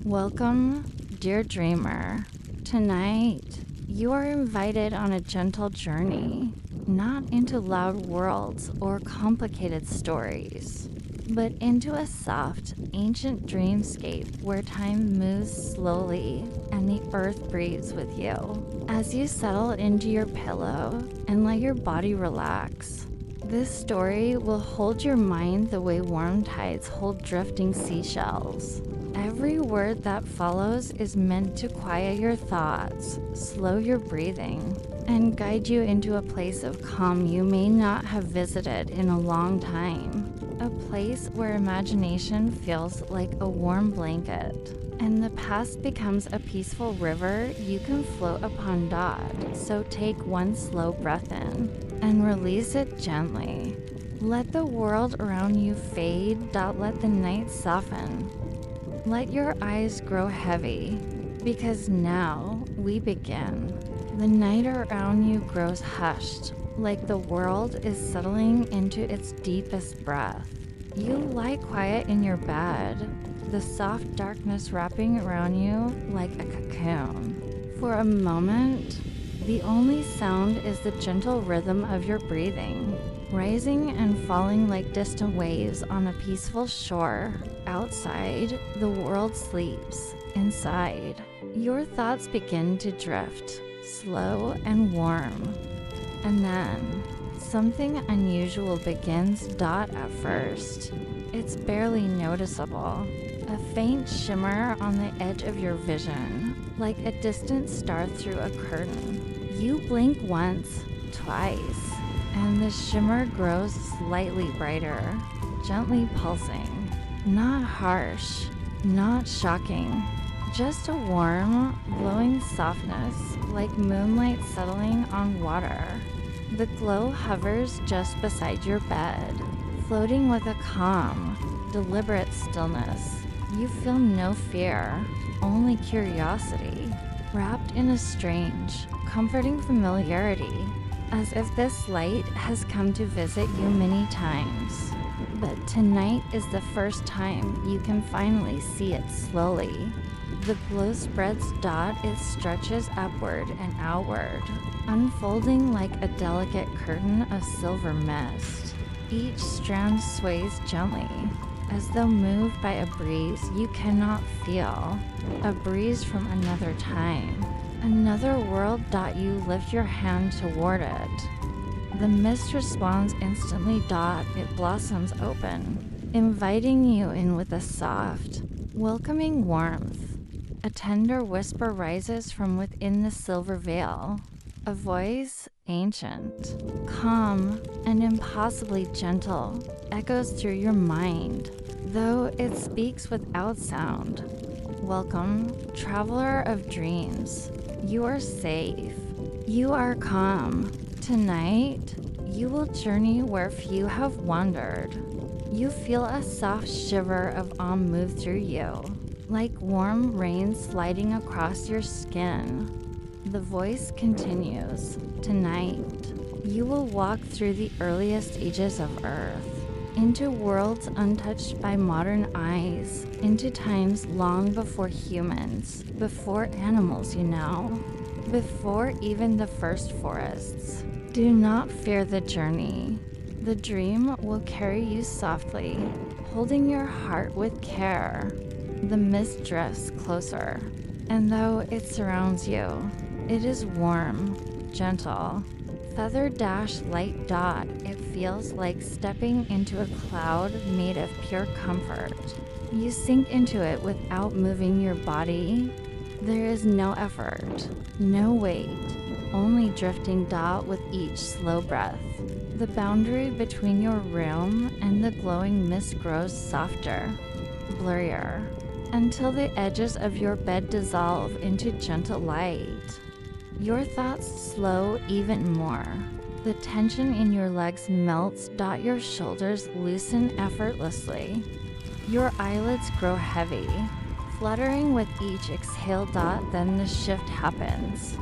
Welcome, dear dreamer. Tonight, you are invited on a gentle journey, not into loud worlds or complicated stories, but into a soft, ancient dreamscape where time moves slowly and the earth breathes with you. As you settle into your pillow and let your body relax, this story will hold your mind the way warm tides hold drifting seashells. Every word that follows is meant to quiet your thoughts, slow your breathing, and guide you into a place of calm you may not have visited in a long time. A place where imagination feels like a warm blanket, and the past becomes a peaceful river you can float upon. So take one slow breath in and release it gently. Let the world around you fade. Let the night soften. Let your eyes grow heavy, because now we begin. The night around you grows hushed, like the world is settling into its deepest breath. You lie quiet in your bed, the soft darkness wrapping around you like a cocoon. For a moment, the only sound is the gentle rhythm of your breathing, rising and falling like distant waves on a peaceful shore. Outside, the world sleeps. Inside, your thoughts begin to drift, slow and warm. And then, something unusual begins. At first, it's barely noticeable. A faint shimmer on the edge of your vision, like a distant star through a curtain. You blink once, twice, and the shimmer grows slightly brighter, gently pulsing. Not harsh, not shocking, just a warm, glowing softness like moonlight settling on water. The glow hovers just beside your bed, floating with a calm, deliberate stillness. You feel no fear, only curiosity, wrapped in a strange, comforting familiarity, as if this light has come to visit you many times. But tonight is the first time you can finally see it slowly. The glow spreads. It stretches upward and outward, unfolding like a delicate curtain of silver mist. Each strand sways gently, as though moved by a breeze you cannot feel, a breeze from another time, another world. You lift your hand toward it. The mist responds instantly. It blossoms open, inviting you in with a soft, welcoming warmth. A tender whisper rises from within the silver veil. A voice, ancient, calm, and impossibly gentle, echoes through your mind, though it speaks without sound. Welcome, traveler of dreams. You are safe. You are calm. Tonight, you will journey where few have wandered. You feel a soft shiver of awe move through you, like warm rain sliding across your skin. The voice continues. Tonight, you will walk through the earliest ages of Earth, into worlds untouched by modern eyes, into times long before humans, before animals, before even the first forests. Do not fear the journey. The dream will carry you softly, holding your heart with care. The mist drifts closer, and though it surrounds you, it is warm, gentle. Feather dash light. It feels like stepping into a cloud made of pure comfort. You sink into it without moving your body. There is no effort, no weight, only drifting. With each slow breath, the boundary between your room and the glowing mist grows softer, blurrier, until the edges of your bed dissolve into gentle light. Your thoughts slow even more. The tension in your legs melts. Your shoulders loosen effortlessly. Your eyelids grow heavy, fluttering with each exhale. Then the shift happens.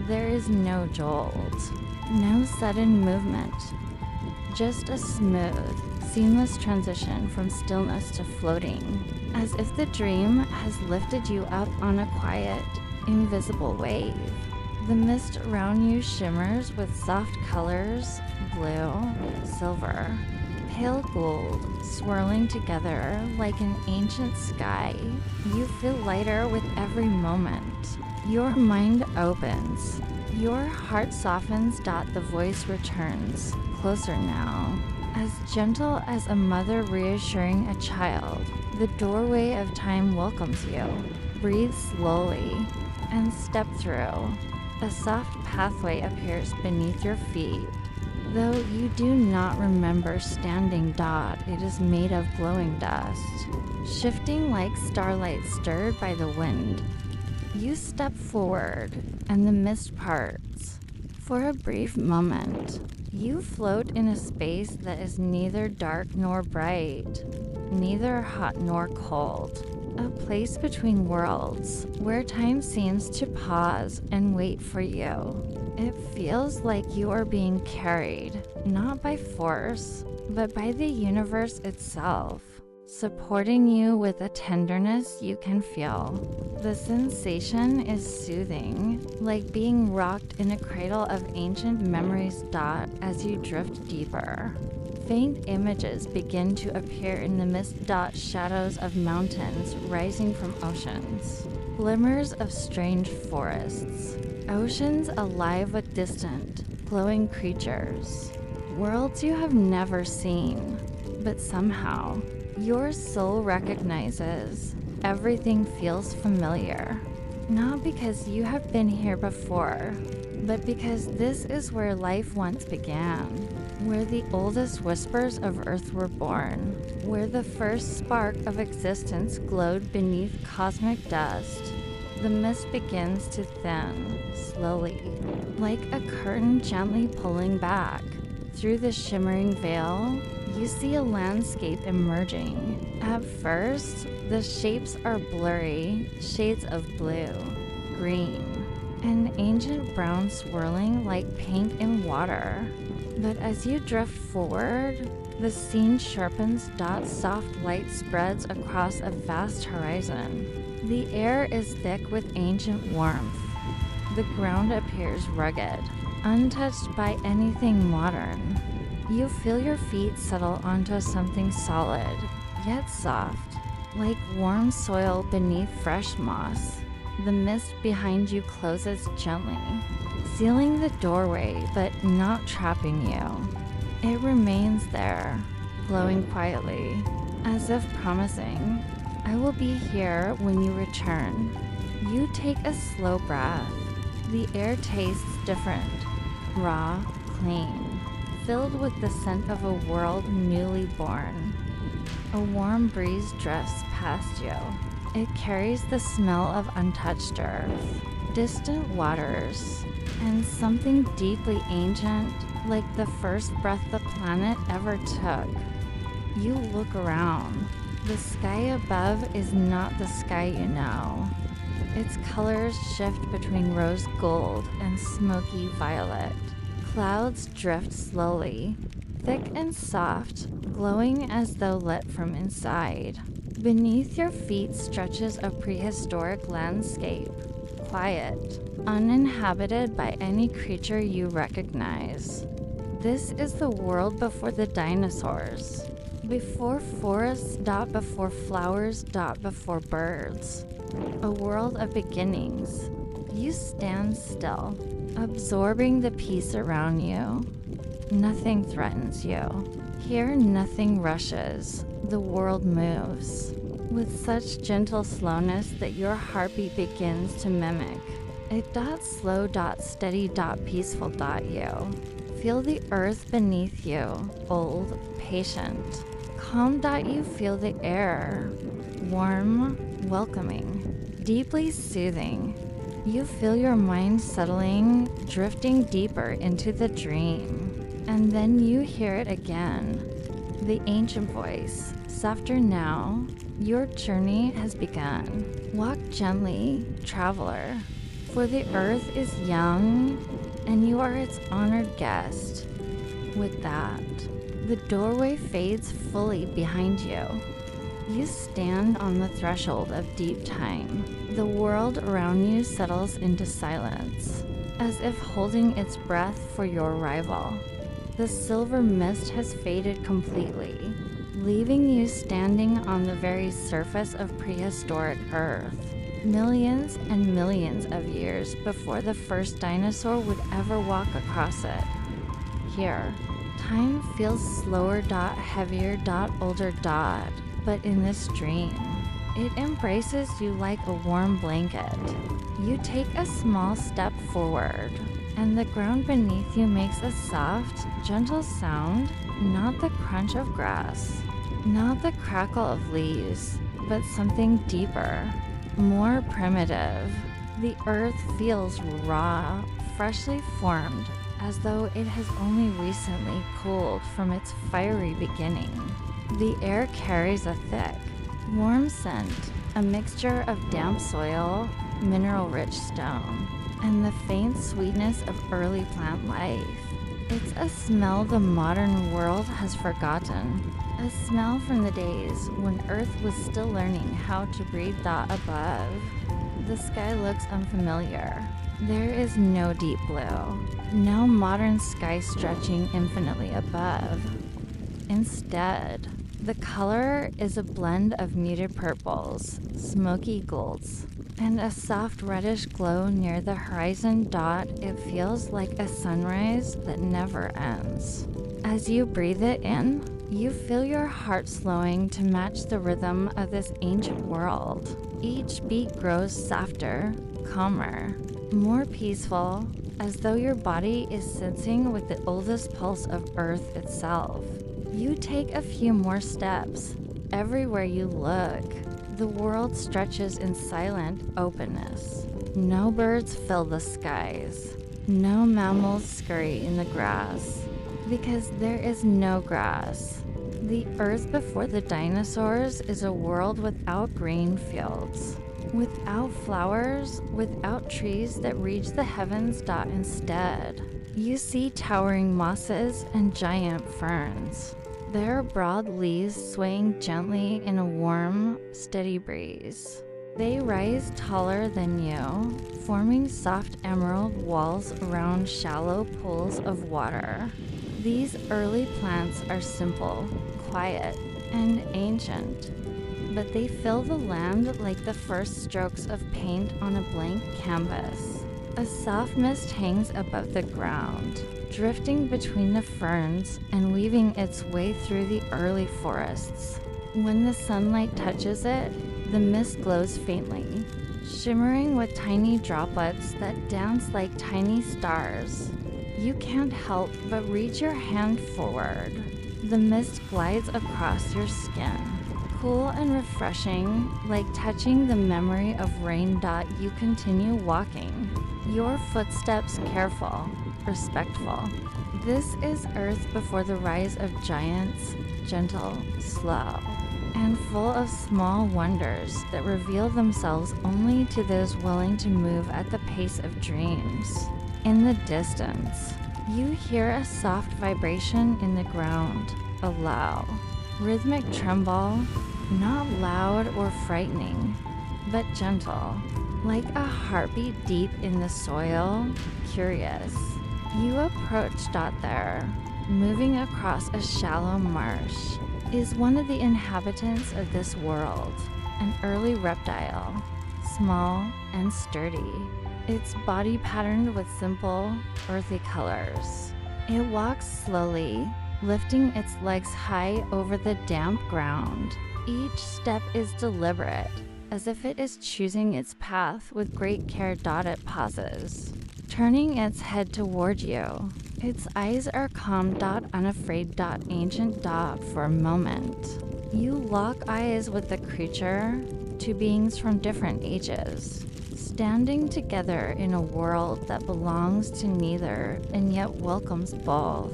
There is no jolt, no sudden movement, just a smooth, seamless transition from stillness to floating, as if the dream has lifted you up on a quiet, invisible wave. The mist around you shimmers with soft colors, blue, silver, pale gold, swirling together like an ancient sky. You feel lighter with every moment. Your mind opens. Your heart softens. The voice returns, closer now, as gentle as a mother reassuring a child. The doorway of time welcomes you. Breathe slowly and step through. A soft pathway appears beneath your feet. Though you do not remember standing. It is made of glowing dust, shifting like starlight stirred by the wind. You step forward, and the mist parts. For a brief moment, you float in a space that is neither dark nor bright, neither hot nor cold. A place between worlds, where time seems to pause and wait for you. It feels like you are being carried, not by force, but by the universe itself, supporting you with a tenderness you can feel. The sensation is soothing, like being rocked in a cradle of ancient memories. As you drift deeper, faint images begin to appear in the mist. Shadows of mountains rising from oceans, glimmers of strange forests, oceans alive with distant, glowing creatures, worlds you have never seen, but somehow your soul recognizes. Everything feels familiar, not because you have been here before, but because this is where life once began, where the oldest whispers of Earth were born, where the first spark of existence glowed beneath cosmic dust. The mist begins to thin, slowly, like a curtain gently pulling back. Through the shimmering veil, you see a landscape emerging. At first, the shapes are blurry, shades of blue, green, and ancient brown swirling like paint in water. But as you drift forward, the scene sharpens. Soft light spreads across a vast horizon. The air is thick with ancient warmth. The ground appears rugged, untouched by anything modern. You feel your feet settle onto something solid, yet soft, like warm soil beneath fresh moss. The mist behind you closes gently, sealing the doorway but not trapping you. It remains there, glowing quietly, as if promising, "I will be here when you return." You take a slow breath. The air tastes different, raw, clean, filled with the scent of a world newly born. A warm breeze drifts past you. It carries the smell of untouched earth, distant waters, and something deeply ancient, like the first breath the planet ever took. You look around. The sky above is not the sky you know. Its colors shift between rose gold and smoky violet. Clouds drift slowly, thick and soft, glowing as though lit from inside. Beneath your feet stretches a prehistoric landscape, quiet, uninhabited by any creature you recognize. This is the world before the dinosaurs, before forests. Before flowers. Before birds. A world of beginnings. You stand still, absorbing the peace around you. Nothing threatens you. Here, nothing rushes. The world moves with such gentle slowness that your heartbeat begins to mimic. It. Slow. Steady. Peaceful. You feel the earth beneath you, old, patient. Calm. You feel the air, warm, welcoming, deeply soothing. You feel your mind settling, drifting deeper into the dream. And then you hear it again. The ancient voice, softer now. Your journey has begun. Walk gently, traveler, for the earth is young, and you are its honored guest. With that, The doorway fades fully behind you. You stand on the threshold of deep time. The world around you settles into silence, as if holding its breath for your arrival. The silver mist has faded completely, leaving you standing on the very surface of prehistoric Earth, millions and millions of years before the first dinosaur would ever walk across it. Here, time feels slower, heavier, older, but in this dream, it embraces you like a warm blanket. You take a small step forward, and the ground beneath you makes a soft, gentle sound, not the crunch of grass, not the crackle of leaves, but something deeper, more primitive. The earth feels raw, freshly formed, as though it has only recently cooled from its fiery beginning. The air carries a thick, warm scent, a mixture of damp soil, mineral-rich stone, and the faint sweetness of early plant life. It's a smell the modern world has forgotten, a smell from the days when Earth was still learning how to breathe above. The sky looks unfamiliar. There is no deep blue, no modern sky stretching infinitely above. Instead, the color is a blend of muted purples, smoky golds, and a soft reddish glow near the horizon. It feels like a sunrise that never ends. As you breathe it in, you feel your heart slowing to match the rhythm of this ancient world. Each beat grows softer, calmer, more peaceful, as though your body is sensing with the oldest pulse of Earth itself. You take a few more steps. Everywhere you look, the world stretches in silent openness. No birds fill the skies. No mammals scurry in the grass, because there is no grass. The Earth before the dinosaurs is a world without green fields, without flowers, without trees that reach the heavens. Instead, you see towering mosses and giant ferns, their broad leaves swaying gently in a warm, steady breeze. They rise taller than you, forming soft emerald walls around shallow pools of water. These early plants are simple, quiet, and ancient, but they fill the land like the first strokes of paint on a blank canvas. A soft mist hangs above the ground, drifting between the ferns and weaving its way through the early forests. When the sunlight touches it, the mist glows faintly, shimmering with tiny droplets that dance like tiny stars. You can't help but reach your hand forward. The mist glides across your skin, cool and refreshing, like touching the memory of rain. You continue walking, your footsteps careful, respectful. This is Earth before the rise of giants, gentle, slow, and full of small wonders that reveal themselves only to those willing to move at the pace of dreams. In the distance, you hear a soft vibration in the ground, a low, rhythmic tremble, not loud or frightening, but gentle, like a heartbeat deep in the soil, curious. You approach. There, moving across a shallow marsh, is one of the inhabitants of this world, an early reptile, small and sturdy, its body patterned with simple, earthy colors. It walks slowly, lifting its legs high over the damp ground. Each step is deliberate, as if it is choosing its path with great care. It pauses, turning its head toward you. Its eyes are calm. Unafraid. Ancient. For a moment, you lock eyes with the creature, two beings from different ages, standing together in a world that belongs to neither and yet welcomes both.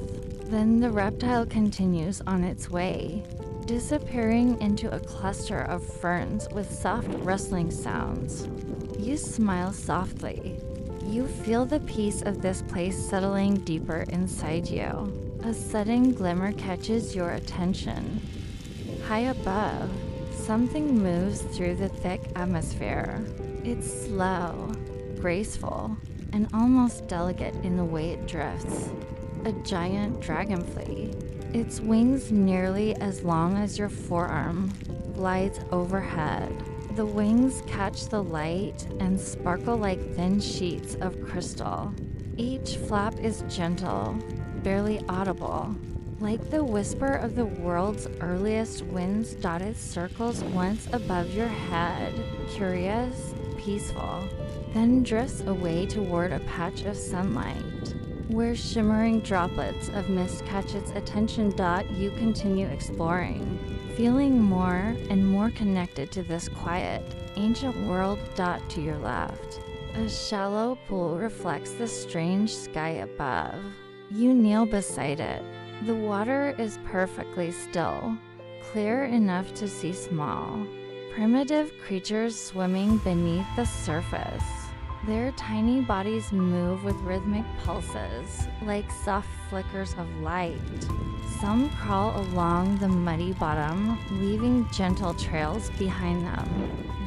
Then the reptile continues on its way, disappearing into a cluster of ferns with soft rustling sounds. You smile softly. You feel the peace of this place settling deeper inside you. A sudden glimmer catches your attention. High above, something moves through the thick atmosphere. It's slow, graceful, and almost delicate in the way it drifts. A giant dragonfly, its wings nearly as long as your forearm, glides overhead. The wings catch the light and sparkle like thin sheets of crystal. Each flap is gentle, barely audible, like the whisper of the world's earliest winds-dotted circles once above your head, curious, peaceful, then drifts away toward a patch of sunlight. Where shimmering droplets of mist catch its attention, you continue exploring, feeling more and more connected to this quiet, ancient world. To your left, a shallow pool reflects the strange sky above. You kneel beside it. The water is perfectly still, clear enough to see small, primitive creatures swimming beneath the surface. Their tiny bodies move with rhythmic pulses, like soft flickers of light. Some crawl along the muddy bottom, leaving gentle trails behind them.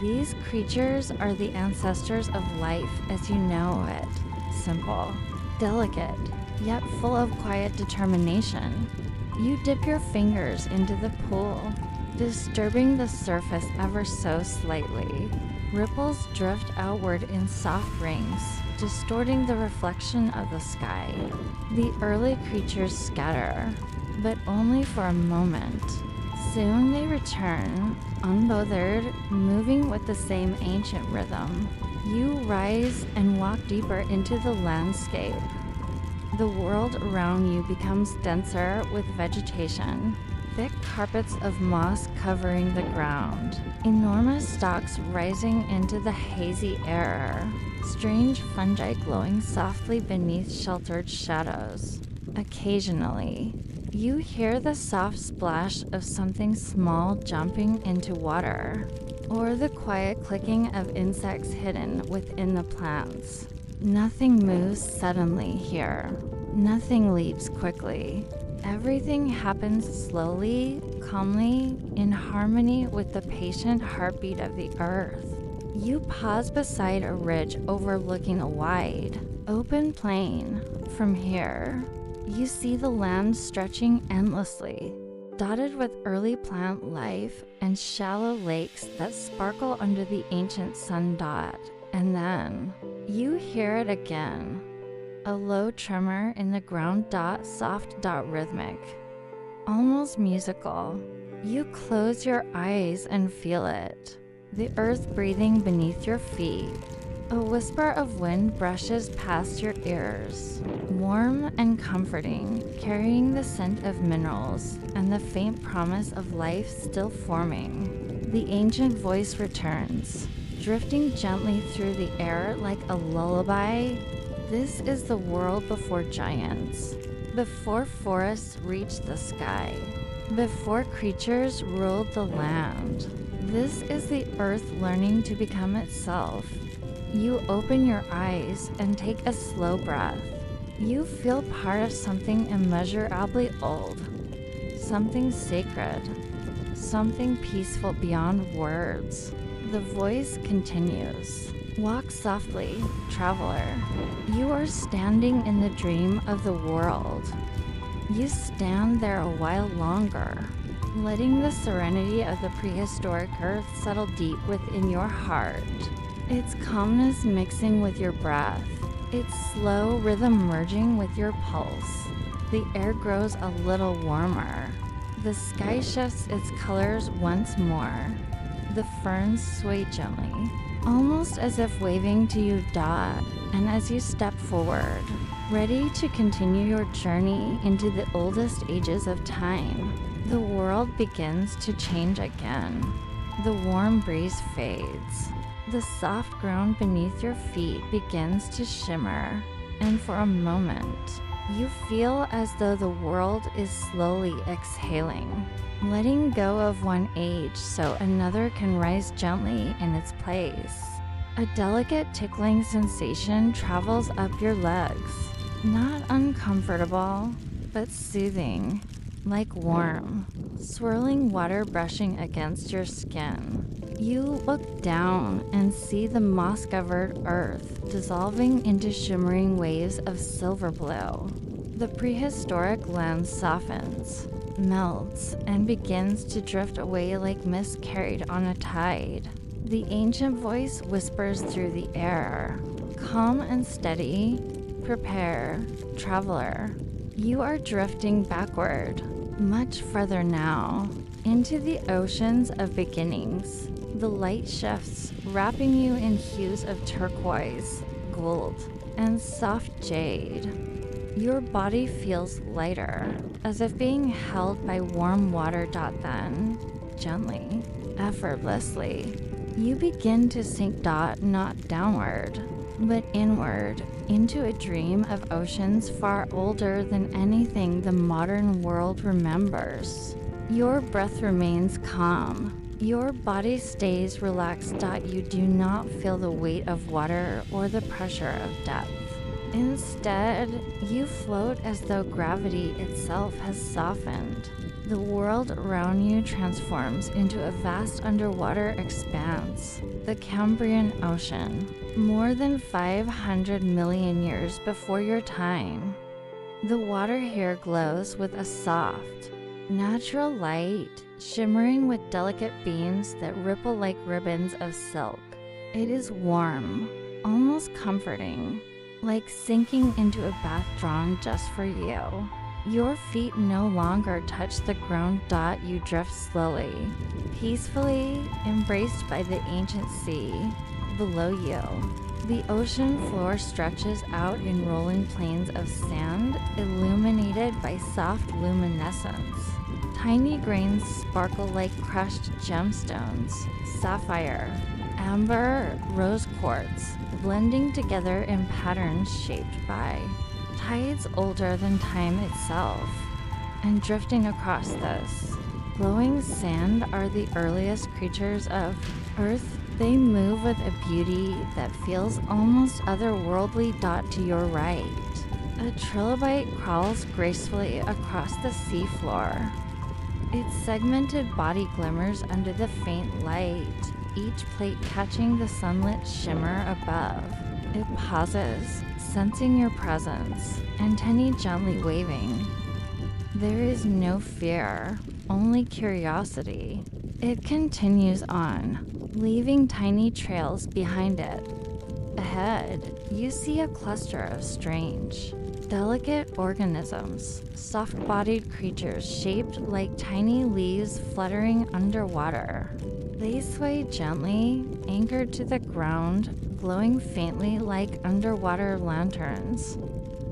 These creatures are the ancestors of life as you know it. Simple, delicate, yet full of quiet determination. You dip your fingers into the pool, disturbing the surface ever so slightly. Ripples drift outward in soft rings, distorting the reflection of the sky. The early creatures scatter, but only for a moment. Soon they return, unbothered, moving with the same ancient rhythm. You rise and walk deeper into the landscape. The world around you becomes denser with vegetation, thick carpets of moss covering the ground, enormous stalks rising into the hazy air, strange fungi glowing softly beneath sheltered shadows. Occasionally, you hear the soft splash of something small jumping into water, or the quiet clicking of insects hidden within the plants. Nothing moves suddenly here. Nothing leaps quickly. Everything happens slowly, calmly, in harmony with the patient heartbeat of the earth. You pause beside a ridge overlooking a wide, open plain. From here, you see the land stretching endlessly, dotted with early plant life and shallow lakes that sparkle under the ancient sun dot. And then, you hear it again. A low tremor in the ground, soft, rhythmic, almost musical. You close your eyes and feel it, the earth breathing beneath your feet. A whisper of wind brushes past your ears, warm and comforting, carrying the scent of minerals and the faint promise of life still forming. The ancient voice returns, drifting gently through the air like a lullaby. This is the world before giants, before forests reached the sky, before creatures ruled the land. This is the earth learning to become itself. You open your eyes and take a slow breath. You feel part of something immeasurably old, something sacred, something peaceful beyond words. The voice continues. Walk softly, traveler. You are standing in the dream of the world. You stand there a while longer, letting the serenity of the prehistoric earth settle deep within your heart. Its calmness mixing with your breath, its slow rhythm merging with your pulse. The air grows a little warmer. The sky shifts its colors once more. The ferns sway gently, almost as if waving to you, and as you step forward, ready to continue your journey into the oldest ages of time, the world begins to change again. The warm breeze fades. The soft ground beneath your feet begins to shimmer, and for a moment, you feel as though the world is slowly exhaling, letting go of one age so another can rise gently in its place. A delicate tickling sensation travels up your legs, not uncomfortable, but soothing, like warm, swirling water brushing against your skin. You look down and see the moss-covered earth dissolving into shimmering waves of silver blue. The prehistoric land softens, melts, and begins to drift away like mist carried on a tide. The ancient voice whispers through the air, calm and steady. Prepare, traveler. You are drifting backward, much further now, into the oceans of beginnings. The light shifts, wrapping you in hues of turquoise, gold, and soft jade. Your body feels lighter, as if being held by warm water. Then, gently, effortlessly, you begin to sink. Not downward, but inward, into a dream of oceans far older than anything the modern world remembers. Your breath remains calm. Your body stays relaxed. You do not feel the weight of water or the pressure of depth. Instead, you float as though gravity itself has softened. The world around you transforms into a vast underwater expanse, the Cambrian Ocean, more than 500 million years before your time. The water here glows with a soft, natural light, shimmering with delicate beams that ripple like ribbons of silk. It is warm, almost comforting, like sinking into a bath drawn just for you. Your feet no longer touch the ground. You drift slowly, peacefully, embraced by the ancient sea below you. The ocean floor stretches out in rolling plains of sand, illuminated by soft luminescence. Tiny grains sparkle like crushed gemstones, sapphire, amber, rose quartz, blending together in patterns shaped by tides older than time itself. And drifting across this glowing sand are the earliest creatures of Earth. They move with a beauty that feels almost otherworldly. To your right, a trilobite crawls gracefully across the seafloor. Its segmented body glimmers under the faint light, each plate catching the sunlit shimmer above. It pauses, sensing your presence, antennae gently waving. There is no fear, only curiosity. It continues on, leaving tiny trails behind it. Ahead, you see a cluster of strange, delicate organisms, soft-bodied creatures shaped like tiny leaves fluttering underwater. They sway gently, anchored to the ground, glowing faintly like underwater lanterns.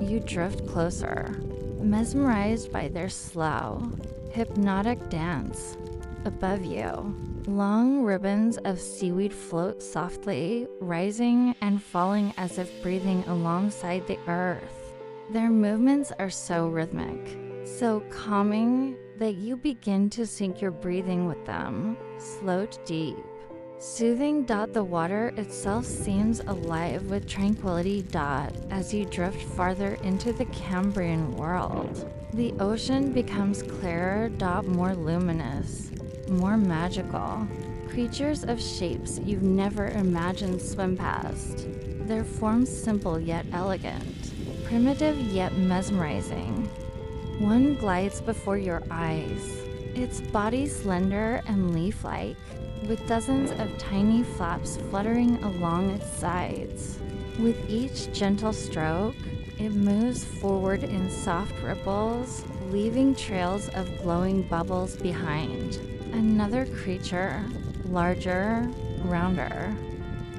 You drift closer, mesmerized by their slow, hypnotic dance. Above you, long ribbons of seaweed float softly, rising and falling as if breathing alongside the earth. Their movements are so rhythmic, so calming, that you begin to sync your breathing with them, slow to deep. Soothing. The water itself seems alive with tranquility. As you drift farther into the Cambrian world, the ocean becomes clearer. More luminous, more magical. Creatures of shapes you've never imagined swim past. Their forms simple yet elegant, primitive yet mesmerizing. One glides before your eyes, its body slender and leaf-like, with dozens of tiny flaps fluttering along its sides. With each gentle stroke, it moves forward in soft ripples, leaving trails of glowing bubbles behind. Another creature, larger, rounder,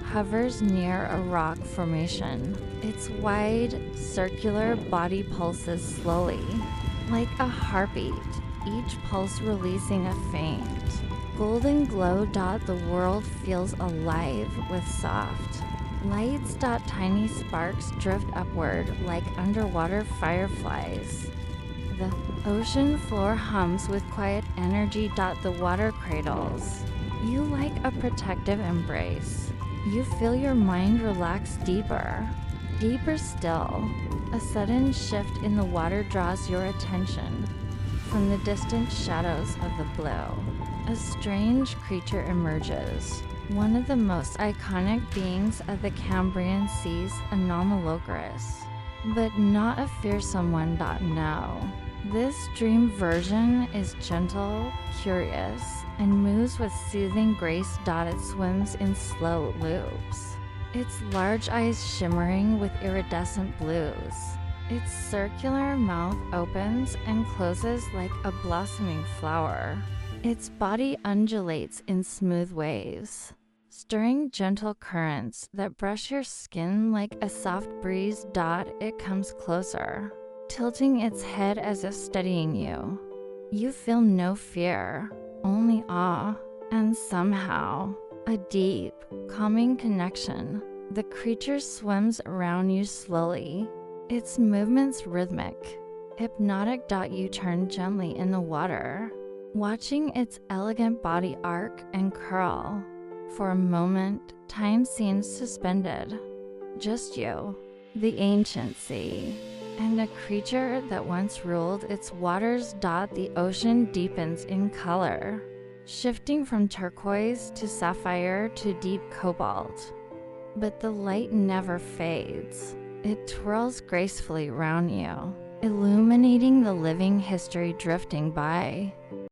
hovers near a rock formation. Its wide, circular body pulses slowly, like a heartbeat, each pulse releasing a faint golden glow. The world feels alive with soft lights. Tiny sparks drift upward like underwater fireflies. The ocean floor hums with quiet energy. The water cradles you like a protective embrace. You feel your mind relax deeper, Deeper still, a sudden shift in the water draws your attention. From the distant shadows of the blue, a strange creature emerges. One of the most iconic beings of the Cambrian seas, Anomalocaris. But not a fearsome one. No. This dream version is gentle, curious, and moves with soothing grace. It swims in slow loops, its large eyes shimmering with iridescent blues. Its circular mouth opens and closes like a blossoming flower. Its body undulates in smooth waves, stirring gentle currents that brush your skin like a soft breeze. It comes closer, tilting its head as if studying you. You feel no fear, only awe, and somehow a deep, calming connection. The creature swims around you slowly, its movements rhythmic, hypnotic. You turn gently in the water, watching its elegant body arc and curl. For a moment, time seems suspended. Just you, the ancient sea, and a creature that once ruled its waters. The ocean deepens in color, shifting from turquoise to sapphire to deep cobalt. But the light never fades. It twirls gracefully around you, illuminating the living history drifting by.